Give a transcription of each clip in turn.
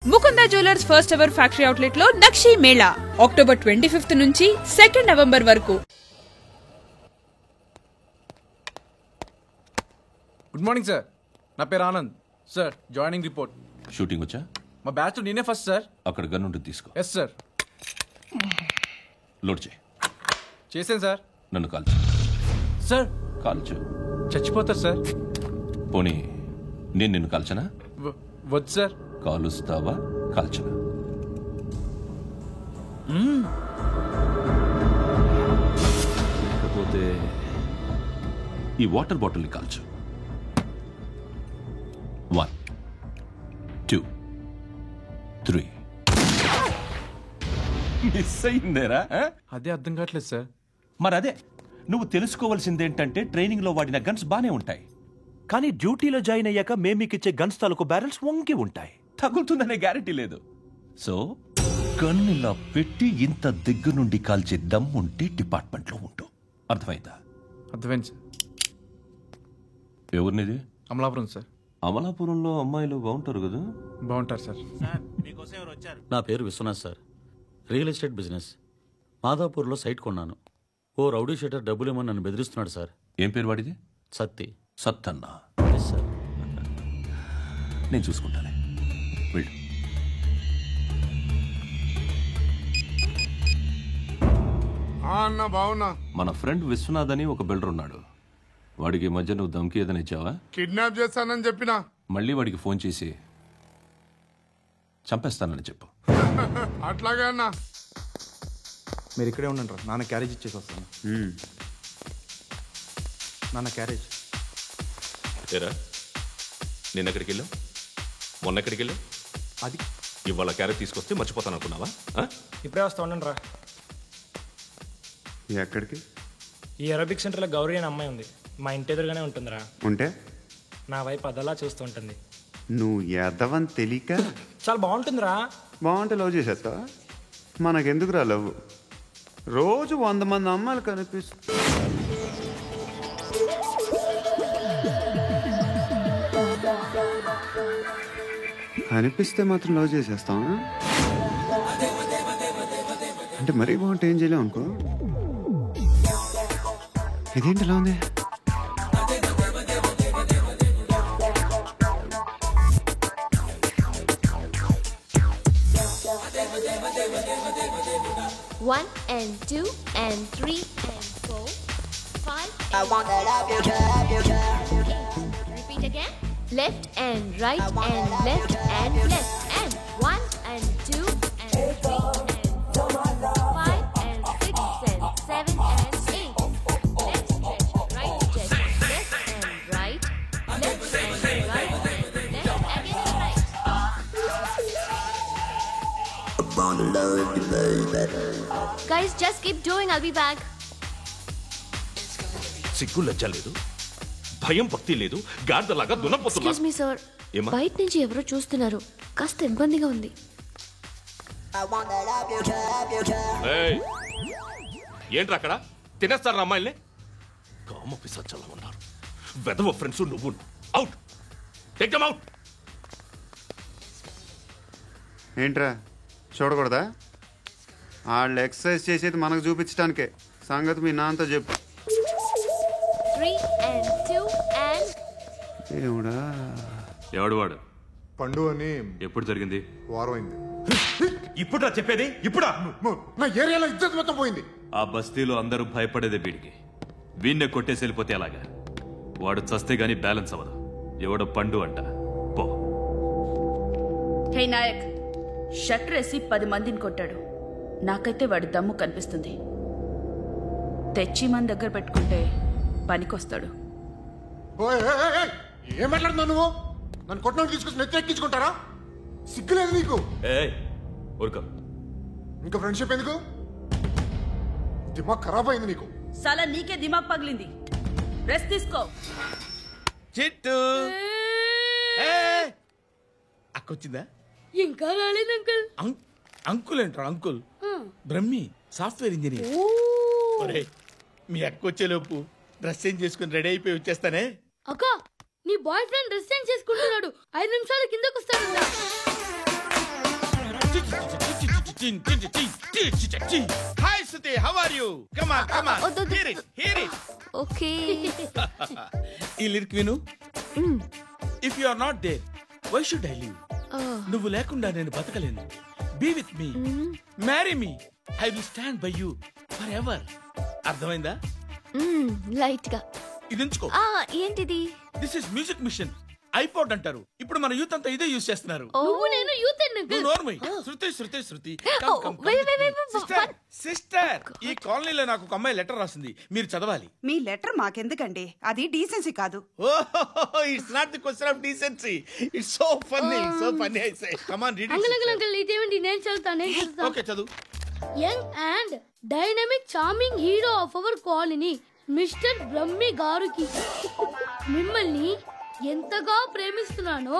Mukunda jewellers first ever factory outlet లో నక్షి Mela October 25 నుంచి 2 November వరకు. గుడ్ మార్నింగ్ సార్, నా పేరు Anand sir. Joining report. Shooting వచ్చా? మా బ్యాచ్ నేనే ఫస్ట్ సార్. అక్కడ గన్ ఉంటుంది, తీసుకో. Yes sir. లోడ్ చేయి. చేశాను సార్. నన్ను కాల్చు. సార్ కాల్చు. చచ్చిపోతారు సార్. పోనీ నేను నిన్ను కాల్చనా? వద్దు సార్. కాలుస్తావా కాల్చనా? లేకపోతే ఈ వాటర్ బాటిల్ని కాల్చు. 1 2 3. మిస్ అయిందేరా? అదే అర్థం కావట్లేదు సార్. మరదే నువ్వు తెలుసుకోవాల్సిందేంటంటే ట్రైనింగ్లో వాడిన గన్స్ బానే ఉంటాయి, కానీ డ్యూటీలో జాయిన్ అయ్యాక మేము మీకు ఇచ్చే గన్స్ తాలూకు బ్యారెల్స్ వంగి ఉంటాయి. తగులుతుందనే గ్యారెంటీ లేదు. సో గన్ ఇలా పెట్టి ఇంత దగ్గర నుండి కాల్చే దమ్ ఉంటే డిపార్ట్మెంట్లో ఉంటూ. అర్థమైందా? అర్థమైంది సార్. ఎవరినిది? అమలాపురం సార్. అమలాపురంలో అమ్మాయిలు బాగుంటారు కదా? బాగుంటారు సార్. నా పేరు Vishwanath sir. Real estate business. మాదాపూర్లో సైట్ కొన్నాను. ఓ రౌడీ షీటర్ డబ్బులు ఏమని నన్ను బెదిరిస్తున్నాడు సార్. ఏం పేరు వాడిది? సత్తి. సత్తన్న. Yes sir. నేను చూసుకుంటానే, వెళ్ళు. అన్న బావున్నా. మన ఫ్రెండ్ విశ్వనాథ్ అని ఒక బిల్డర్ ఉన్నాడు. వాడికి ఈ మధ్య నువ్వు ధమ్కి ఏదైనా ఇచ్చావా? కిడ్నాప్ చేస్తానని చెప్పినా. మళ్ళీ వాడికి ఫోన్ చేసి చంపేస్తానని చెప్పు. అట్లాగే అన్న. మీరు ఇక్కడే ఉండండి రా, నాన్న క్యారేజ్ ఇచ్చేసి వస్తాను. నాన్న క్యారేజ్. ఏరా, నిన్న ఎక్కడికి వెళ్ళావు? మొన్న ఎక్కడికి వెళ్ళావు? అది ఇవాళ క్యారెట్ తీసుకొస్తే మర్చిపోతాను అనుకున్నావా? ఇప్పుడే వస్తా ఉండండి రా. ఎక్కడికి? ఈ అరబిక్ సెంటర్లో గౌరీ అనే అమ్మాయి ఉంది. మా ఇంటి ఎదురుగానే ఉంటుందిరా. ఉంటే నా వైపు అదలా చూస్తూ ఉంటుంది. నువ్వు ఎదవని తెలియక చాలా బాగుంటుందిరా. బాగుంటే లవ్ చేసేస్తా. మనకెందుకురా లవ్? రోజు 100 మంది అమ్మాయిలు కనిపిస్తే మాత్రం లవ్ చేసేస్తాం. అంటే మరీ బాగుంటే ఏం చేయలేం అనుకో. ఇదేంటి ఎలా ఉంది? One and 2 and 3 and 4, 5. I wanna love you, Repeat again. Left and right and left and left and 1 and 2 and 3 and 4, 5 and 6 and 7 and 8. Left stretch, right stretch, left and right, left and right and left again right. Guys, just keep doing. I'll be back. సిగ్గు లజ్జ లేదు, భయం భక్తి లేదు, గాడిదలాగా దున్నపోతున్నా. Excuse me, sir. బయట నుంచి ఎవరో చూస్తున్నారు. కాస్త ఇబ్బందిగా ఉంది. ఏంట్రా అక్కడ తినేస్తారు అమ్మాయిల్ని? కామ పిశాచాలా ఉన్నారు. వెదవ ఫ్రెండ్స్ నువ్వు. Out, take them out. ఏంట్రా చూడకూడదా? వాళ్ళు ఎక్సర్సైజ్ చేసేది మనకు చూపించడానికే. సంగతి మీ నాన్నతో చెప్పు. 3 and 2 and దేవుడా. ఎవడు వాడు? పండు అని. ఎప్పుడు జరిగింది? వారం అయింది. ఇప్పుడా చెప్పేది? ఇప్పుడా? నా ఏరియాలో ఇజ్జత్ మొత్తం పోయింది. ఆ బస్తీలో అందరూ భయపడేదే వీడికి. వీణ్ణే కొట్టేసి వెళ్ళిపోతే అలాగా? వాడు చస్తే గానీ బ్యాలెన్స్ అవ్వదు. ఎవడో పండు అంట. పో. హే నాయక్, షట్టర్ వేసి 10 మందిని కొట్టాడు. నాకైతే వాడి దమ్ము కనిపిస్తుంది. తెచ్చి మన దగ్గర పెట్టుకుంటే పనికొస్తాడు. ఏం మాట్లాడుతున్నావు నువ్వు? నన్ను కొట్టిన తీసుకొచ్చి నెత్తి ఎక్కించుకుంటారా? సిగ్గులేదు నీకు? ఇంకా ఫ్రెండ్షిప్ ఎందుకు? దిమాగ్ ఖరాబ్ అయింది నీకు. సలా నీకే దిమాగ్ పగిలింది. రెస్ట్ తీసుకో. చిట్టు అక్కొచ్చిందా? ఇంకా రాలేదు అంకుల్. అంకుల్ ఏంట్రా అంకుల్? Brahmi software engineer. మీ అక్క వచ్చేలోపు డ్రెస్ చేంజ్ చేసుకుని రెడీ అయిపోయి వచ్చేస్తానే. అక్క, నీ బాయ్ ఫ్రెండ్ డ్రెస్ చేంజ్ చేసుకుంటున్నాడు. 5 నిమిషాలు కిందకు వస్తాడు. Hi Suthi, how are you? Come on come on, hear it hear it. Okay. ఈ లిరిక్ విను. If you are not there why should I live? నువ్వు లేకుండా నేను బతకలేను. Be with me, marry me, I will stand by you forever ఎవర్. అర్థమైందా? Light గా. ఇది ఉంచుకో. ఏంటిది? This is music machine. IPod అంటారు. ఇప్పుడు మన యూత్ అంతా ఇదే యూజ్ చేస్తున్నారు. నువ్వు నేను యూత్ శృతి శృతి శృతి. సిస్టర్, సిస్టర్, ఈ కాలనీలో నాకు ఒక అమ్మాయి లెటర్ రాసింది, మీరు చదవాలి. మీ లెటర్ మాకెందుకండి, అది డీసెన్సీ కాదు. It's not the question of decency, it's so funny, so funny. I say come on read it. Uncle ఇదేంటి? నేను చదువుతాను. ఓకే చదువు. Young and dynamic charming hero of our colony mister Brahmi గారికి మిమ్మల్ని ఎంతగా ప్రేమిస్తున్నానో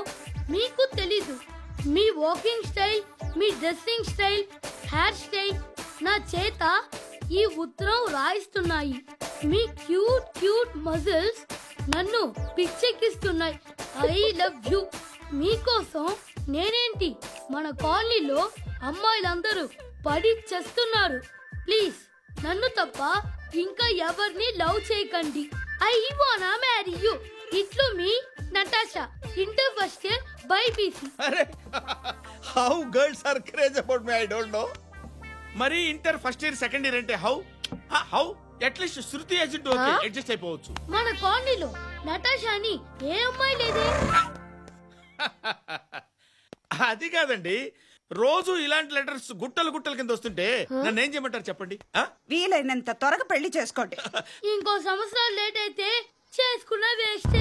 మీకు తెలీదు. మీ వాకింగ్ స్టైల్, మీ డ్రెస్సింగ్ స్టైల్, హెయిర్ స్టైల్ నా చేత ఈ ఉత్తరం రాయిస్తున్నాయి. మీ క్యూట్ క్యూట్ మజిల్స్ నన్ను పిచ్చెక్కిస్తున్నాయి. I love you. మీకోసం నేనేంటి, మన కాలనీలో అమ్మాయిలందరూ పడి చేస్తున్నారు. ప్లీజ్ నన్ను తప్ప ఇంకా ఎవరిని లవ్ చేయకండి. ఐ వానా మ్యారీ యూ. ఇట్లు మీ Natasha, inter first year BiPC. అరే, how girls are craze about me, I don't know. మరి inter first year second year అంటే how how at least Shruti agent okay, adjust అయిపోవచ్చు. మన కాలనీలో నటాషాని ఏ అమ్మాయి లేదే. అది కాదండి, రోజు ఇలాంటి లెటర్స్ గుట్టలు గుట్టల కింద వస్తుంటే నన్ను ఏం చేయమంటారు చెప్పండి? వీలైనంత త్వరగా పెళ్లి చేసుకోండి. ఇంకో సంవత్సరాలు లేట్ అయితే చేసుకున్న వేస్ట్.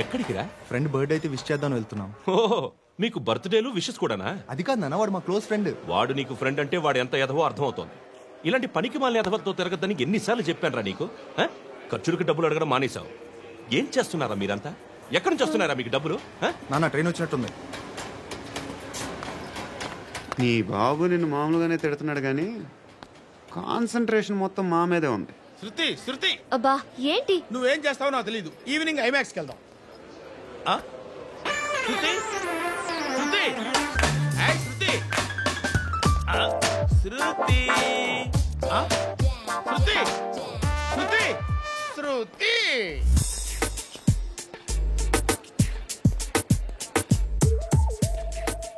ఎక్కడికి రా? ఫ్రెండ్ బర్త్డే అయితే విష్ చేద్దాం వెళ్తున్నాం. ఓహో, మీకు బర్త్డేలు విషెస్ కూడానా? అది కాదు నాన్న, వాడు మా క్లోజ్ ఫ్రెండ్. వాడు నీకు ఫ్రెండ్ అంటే వాడు ఎంత ఎదవో అర్థమవుతోంది. ఇలాంటి పనికి మాలిన ఎదవలతో తిరగద్దని ఎన్నిసార్లు చెప్పానురా నీకు? ఖర్చులకు డబ్బులు అడగడం మానేశావు. ఏం చేస్తున్నారా మీరంతా? ఎక్కడి నుంచి వస్తున్నారా మీకు డబ్బులు? నాన్న ట్రైన్ వచ్చినట్టుంది. నీ బాబు నిన్ను మామూలుగానే తిడుతున్నాడు కానీ కాన్సన్ట్రేషన్ మొత్తం మా మీదే ఉంది. శృతి శృతి, అబ్బా ఏంటి? నువ్వేం చేస్తావో నాకు తెలీదు. ఈవినింగ్ ఐమాక్స్కి వెళ్దాం. శృతి శృతి శృతి శృతి శృతి శృతి శృతి.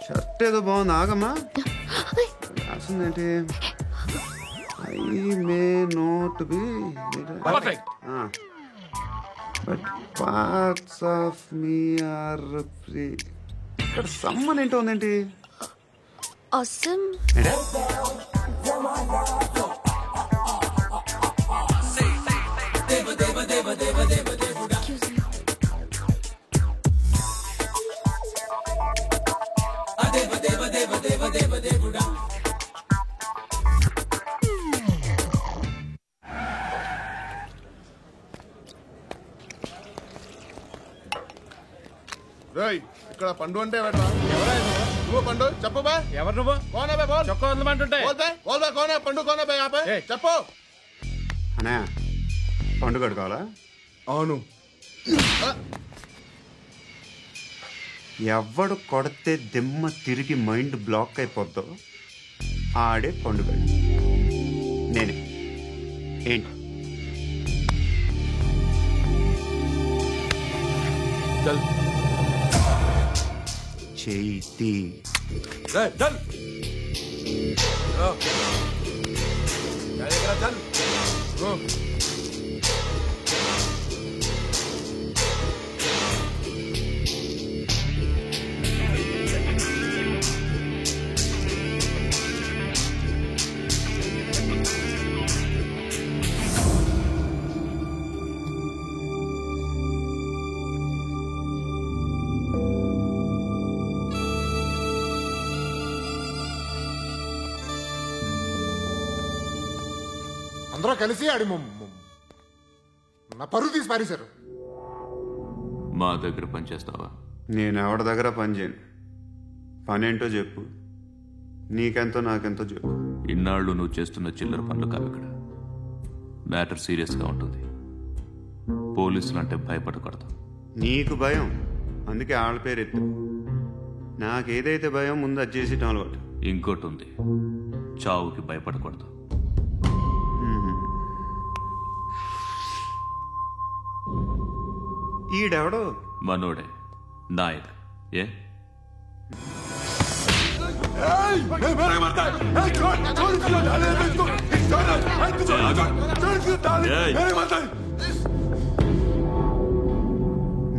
షర్ట్ ఏదో బాగుంది, ఆగమ్మా. రాసిందేంటి? I may not be but parts of me are free. ఇక్కడ సమ్మన్ ఏంటో ఉందేంటి? awesome. రేయ్, ఇక్కడ పండు అంటే ఎవరా? నువ్వు పండు చెప్పు బా. ఎవరు నువ్వు? కోనా బే బోల్. చొక్కా వదలమంటుంటే బోల్ బే కోనా పండు కోనా బే ఆపే చెప్పు. అనే పండుగ కావాలా? అవును. ఎవడు కొడితే దిమ్మ తిరిగి మైండ్ బ్లాక్ అయిపోద్దో ఆడే పండుగ. నేనే. ఏంటి? చేతి అందరూ కలిసి ఆడి నా పరువు తీసి పారేశారు. మా దగ్గర పనిచేస్తావా? నేను ఎవరి దగ్గర పని చేయను. పనేంటో చెప్పు. నీకెంతో నాకెంతో చెప్పు. ఇన్నాళ్ళు నువ్వు చేస్తున్న చిల్లర పనులు కావు. ఇక్కడ మ్యాటర్ సీరియస్గా ఉంటుంది. పోలీసులు అంటే భయపడకూడదు. నీకు భయం, అందుకే ఆళ్ళ పేరు ఎత్తు. నాకేదైతే భయం ముందు అది చేసేటం అలవాటు. ఇంకోటి ఉంది, చావుకి భయపడకూడదు. ఈడెవడో మనోడే నాయక్. ఏ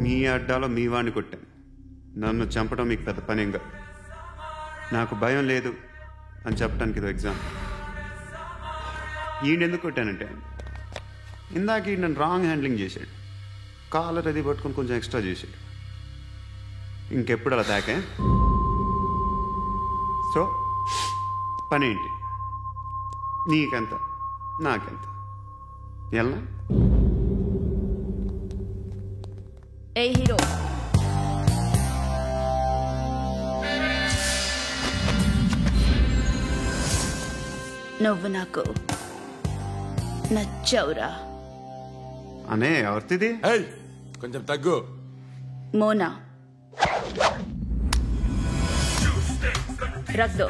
మీ అడ్డాలో మీ వాడిని కొట్టాను. నన్ను చంపడం మీకు పెద్ద పనేం కాదు. నాకు భయం లేదు అని చెప్పడానికి ఇది ఎగ్జాంపుల్. ఈయనెందుకు కొట్టానంటే ఇందాక ఈ నన్ను రాంగ్ హ్యాండ్లింగ్ చేశాడు. కాలర్ అది పట్టుకొని కొంచెం ఎక్స్ట్రా చేశాడు. ఇంకెప్పుడు అలా తాకే. సో పనేంటి? నీకెంత నాకెంత ఎలా? ఏ హీరో, నువ్వు నాకు నచ్చవురా. అనే ఎవరిది? కొంచెం తగ్గు. మోనా రక్ దో.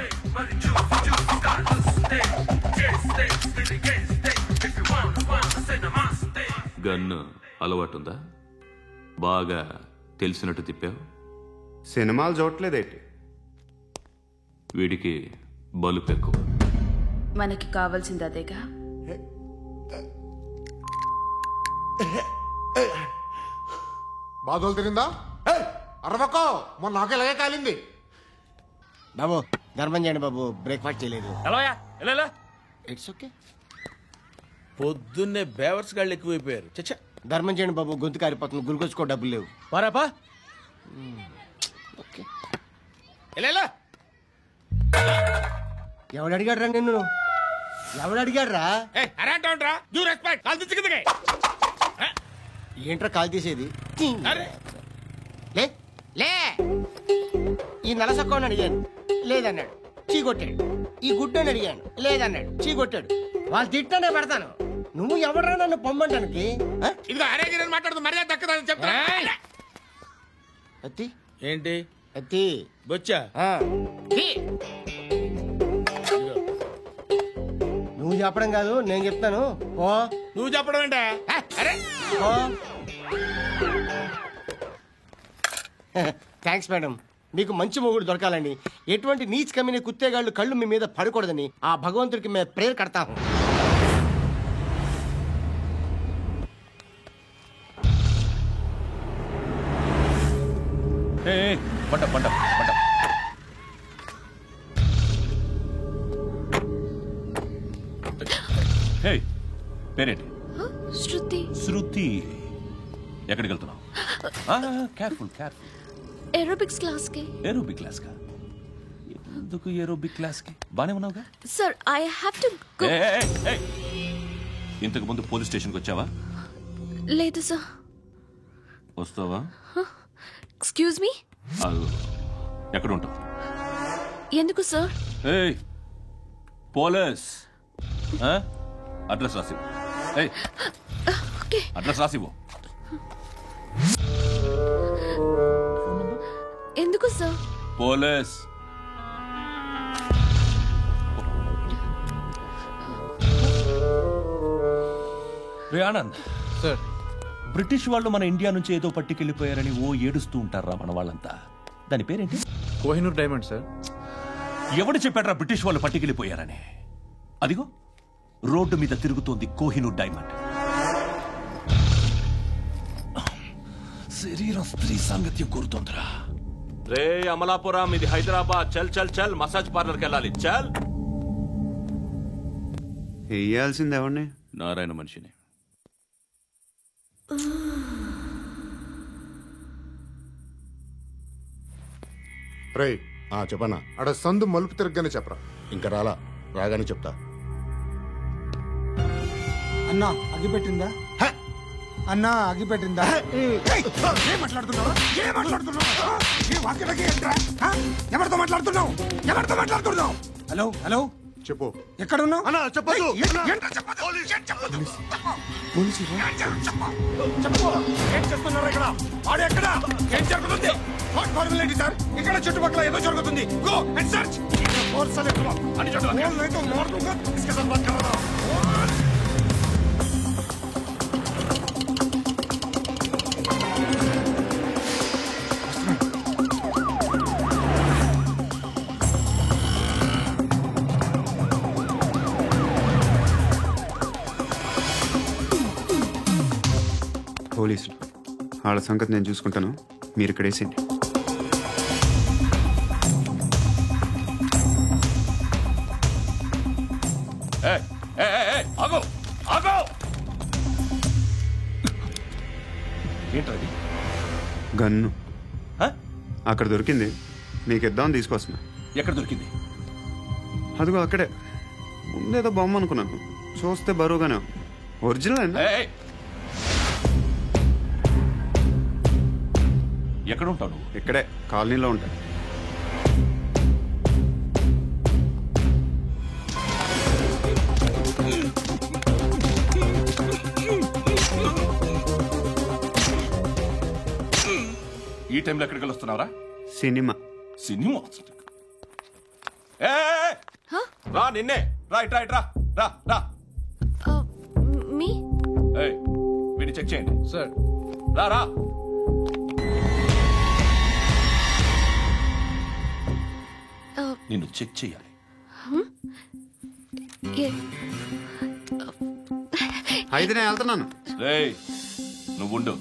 గన్ను అలవాటుందా? బాగా తెలిసినట్టు తిప్పావు. సినిమాలు చూడట్లేదేంటి? వీడికి బలుపు ఎక్కువ. మనకి కావాల్సింది అదేగా. బాధలు తిరిందా? అరవకో, మొన్న నాకు ఇలాగే కాలింది. బాబు ధర్మం చేయండి బాబు, బ్రేక్ఫాస్ట్ చేయలేదు. It's okay. పొద్దున్నే బేవర్స్ గాళ్ళు ఎక్కువైపోయారు. చచ్చా, ధర్మం చేయండి బాబు, గొంతు కారిపోతుంది, గురికొచ్చుకో డబ్బులు లేవు. పారాపా. ఓకే. ఎవడు అడిగాడు రా నిన్ను? ఎవడు అడిగాడు రా? ఏంట్రా కాల్ తీసేది? లే లే. ఈ నలసక్కని అడిగాను, లేదన్నాడు, చీ కొట్టాడు. ఈ గుడ్డని అడిగాను, లేదన్నాడు, చీ కొట్టాడు. వాళ్ళు తిట్టానే పడతాను. నువ్వు ఎవడరా నన్ను పొమ్మంటానికి? అత్తి ఏంటి? అత్తి బొచ్చా. నువ్వు చెప్పడం కాదు, నేను చెప్తాను. ఓ నువ్వు చెప్పడం ఏంటా? Thanks madam. మీకు మంచి మొగుడు దొరకాలని, ఎటువంటి నీచ్ కమ్మిన కుత్తేగాళ్ళు కళ్ళు మీ మీద పడకూడదని ఆ భగవంతుడికి మేము ప్రేయర్ కడతాము. పంట పంట పంట. హే, పేరేంటి? శృతి. శృతి. ఎక్కడికి వెళ్తున్నావు? Careful careful. ఏరోబిక్స్ క్లాస్ కి. ఏరోబిక్ క్లాస్ కా? ఎందుకు ఏరోబిక్ క్లాస్ కి? బానే ఉన్నావుగా? Sir, I have to go. ఇంతకు ముందు పోలీస్ స్టేషన్కి వచ్చావా? లేదు సార్. వస్తావా? Excuse me. ఎక్కడ ఉంటావు? ఎందుకు సార్? పోలీస్ అడ్రస్ రాసివ్వు. అడ్రస్ రాసివ్వు. ఎందుకు sir? Police. Anand sir, British వాళ్ళు మన ఇండియా నుంచి ఏదో పట్టుకెళ్ళిపోయారని ఓ ఏడుస్తూ ఉంటారా మన వాళ్ళంతా? దాని పేరేంటి? Kohinoor diamond sir. ఎవడు చెప్పాడ్రా బ్రిటిష్ వాళ్ళు పట్టుకెళ్ళిపోయారని? అదిగో రోడ్డు మీద తిరుగుతోంది కోహినూర్ డైమండ్. శరీరం స్త్రీ సాంగత్యం కోరుతోందిరా. రే అమలాపురం, ఇది హైదరాబాద్. చల్ చల్ చల్, మసాజ్ పార్లర్కి వెళ్ళాలి. చల్. వేయాల్సింది ఎవరిని? నారాయణ మనిషిని. రే చెప్పనా? అడ సందు మలుపు తిరగగానే చెప్పరా. ఇంకా రాగానే చెప్తా. అన్నా అగిపెట్టిందా? అన్నా అగిపెట్టిందా? ఏం మాట్లాడుతున్నావు? ఎవరితో మాట్లాడుతున్నావు? హలో హలో, చెప్పు. ఎక్కడ ఉన్నావు? అన్నా చెప్పదు. ఏం చేస్తున్నారు ఇక్కడ? వాడు ఎక్కడ? ఏం జరుగుతుంది? What formality sir? ఇక్కడ చుట్టుపక్కల ఏదో జరుగుతుంది. Go and search. ఫోర్స్ అనే కో. అని చూడండి. नहीं तो मार दूंगा. इसके साथ बात कर रहा हूं. పోలీసులు వాళ్ళ సంగతి నేను చూసుకుంటాను, మీరు ఇక్కడ వేసేయండి. ఏంటది? గన్ను అక్కడ దొరికింది, మీకు ఇద్దామని తీసుకొస్తున్నా. ఎక్కడ దొరికింది? అదిగో అక్కడే. ముందేదో బొమ్మ అనుకున్నాను, చూస్తే బరువుగానే ఒరిజినల్ అండి. ఎక్కడ ఉంటావు నువ్వు? ఇక్కడే కాలనీలో ఉంటా. ఈ టైంలో ఎక్కడికి వస్తున్నావురా? సినిమా. సినిమా? రా నిన్నే. రైట్ రైట్ రా రా రా. మీ వీడిని చెక్ చేయండి సార్. రా రా. నిన్ను చెక్ చేయాలి. అయితే నేను వెళ్తున్నాను. నువ్వు ఉండు.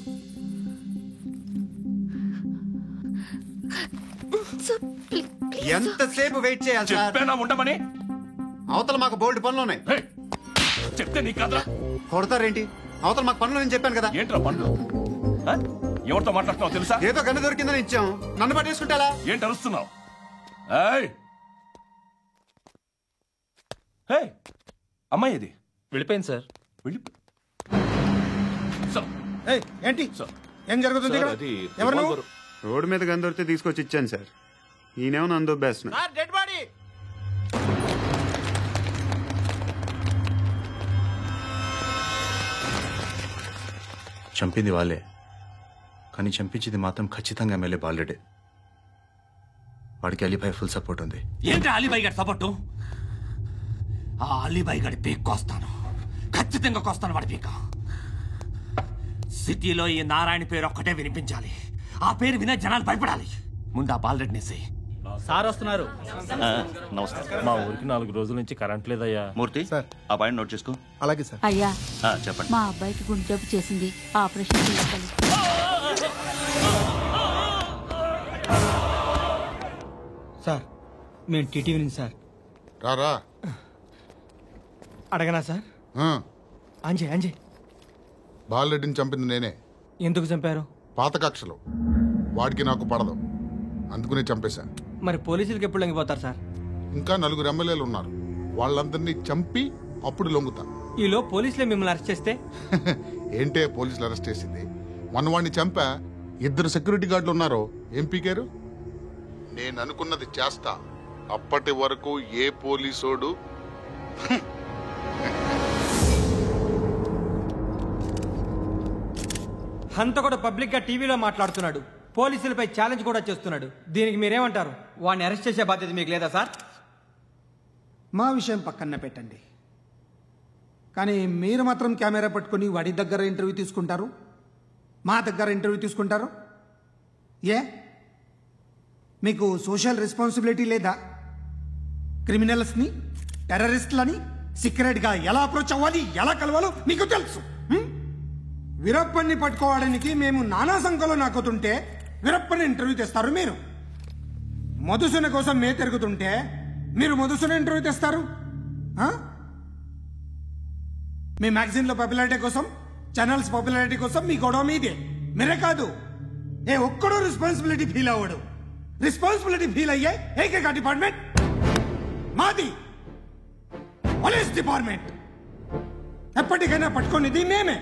ఎంతసేపు వెయిట్ చేయాలి? చెప్పేనా ఉండమని? అవతల మాకు బోల్డ్ పనులు ఉన్నాయి. చెప్తే నీకు కదా కొడతారేంటి? అవతల మాకు పనులు నేను చెప్పాను కదా. ఏంట్రా పనులు? ఎవరితో మాట్లాడుతున్నావు తెలుసా? ఏదో గన్ను దొరికిందని ఇచ్చాం, నన్ను పట్టేసుకుంటా. ఏంటి అరుస్తున్నావు? అమ్మాయి ఇది వెళ్ళిపోయింది సార్. ఏంటి ఏం జరుగుతుంది? ఎవరు నువ్వు? రోడ్డు మీద గన్ను దొరికితే తీసుకొచ్చి ఇచ్చాను సార్. ఈయనేమో నన్ను దొబ్బేస్తున్నా. Dead body. చంపింది వాళ్ళే, కానీ చంపించింది మాత్రం ఖచ్చితంగా ఎమ్మెల్యే బాలుడే. వాడికి అలీబాయ్ ఫుల్ సపోర్ట్ ఉంది. ఏంటి అలీబాయ్ గారి సపోర్టు? ఆ అలీబాయ్ గారి పీక్ కోస్తాను, ఖచ్చితంగా కోస్తాను వాడి పీక. సిటీలో ఈ నారాయణ పేరు ఒక్కటే వినిపించాలి. ఆ పేరు వినే జనాలు భయపడాలి. ముందు ఆ బాలరెడ్డి నేసి. సార్ వస్తున్నారు. నమస్కారం. మా ఊరికి 4 రోజుల నుంచి కరెంట్ లేదయ్యా. మూర్తి సార్, ఆ పాయింట్ నోట్ చేసుకో. అలాగే సార్. అయ్యా చెప్పండి. మా అబ్బాయికి గుండె జబ్బు చేసింది, ఆపరేషన్ చేయాలి. సార్ మేము టీటీవీ నుంచి సార్. రారా. అడగనా సార్? అంజయ్ బాలరెడ్డిని చంపింది నేనే. ఎందుకు చంపారు? పాత కక్షలు. వాడికి నాకు పడదు, అందుకునే చంపేశా. మరి పోలీసులకి ఎప్పుడు లొంగిపోతారు సార్? ఇంకా 4 ఎమ్మెల్యేలు ఉన్నారు, వాళ్ళందరినీ చంపి అప్పుడు లొంగుతా. ఈలో పోలీసులే మిమ్మల్ని అరెస్ట్ చేస్తే? ఏంటే పోలీసులు అరెస్ట్ చేసింది? మొన్న వాడిని చంపా, 2 సెక్యూరిటీ గార్డులు ఉన్నారు, ఏం పీకారు? నేను అనుకున్నది చేస్తా, అప్పటి వరకు ఏ పోలీసోడు హంతకుడు పబ్లిక్ గా టీవీలో మాట్లాడుతున్నాడు, పోలీసులపై ఛాలెంజ్ కూడా చేస్తున్నాడు. దీనికి మీరేమంటారు? వాడిని అరెస్ట్ చేసే బాధ్యత మీకు లేదా సార్? మా విషయం పక్కన పెట్టండి, కానీ మీరు మాత్రం కెమెరా పట్టుకొని వాడి దగ్గర ఇంటర్వ్యూ తీసుకుంటారు, మా దగ్గర ఇంటర్వ్యూ తీసుకుంటారు. ఏ మీకు సోషల్ రెస్పాన్సిబిలిటీ లేదా? క్రిమినల్స్ని, టెర్రరిస్టులని సీక్రెట్గా ఎలా అప్రోచ్ అవ్వాలి, ఎలా కలవాలో మీకు తెలుసు. వీరప్పన్ని పట్టుకోవడానికి మేము నానా సంఖ్యలో నాకుతుంటే వీరప్పని ఇంటర్వ్యూ తెస్తారు మీరు. మధుసూన కోసం మే తిరుగుతుంటే మీరు మధుసూన ఇంటర్వ్యూ తెస్తారు. మీ మ్యాగజైన్లో పాపులారిటీ కోసం, ఛానల్స్ పాపులారిటీ కోసం మీ గొడవ మీదే. మీరే కాదు, ఏ ఒక్కడో రెస్పాన్సిబిలిటీ ఫీల్ అవ్వడు. రెస్పాన్సిబిలిటీ ఫీల్ అయ్యే ఏకైక డిపార్ట్మెంట్ మాది, పోలీస్ డిపార్ట్మెంట్. ఎప్పటికైనా పట్టుకునేది మేమే.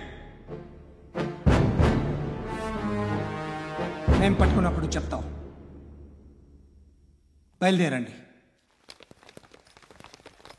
మేము పట్టుకున్నప్పుడు చెప్తాం. బయలుదేరండి.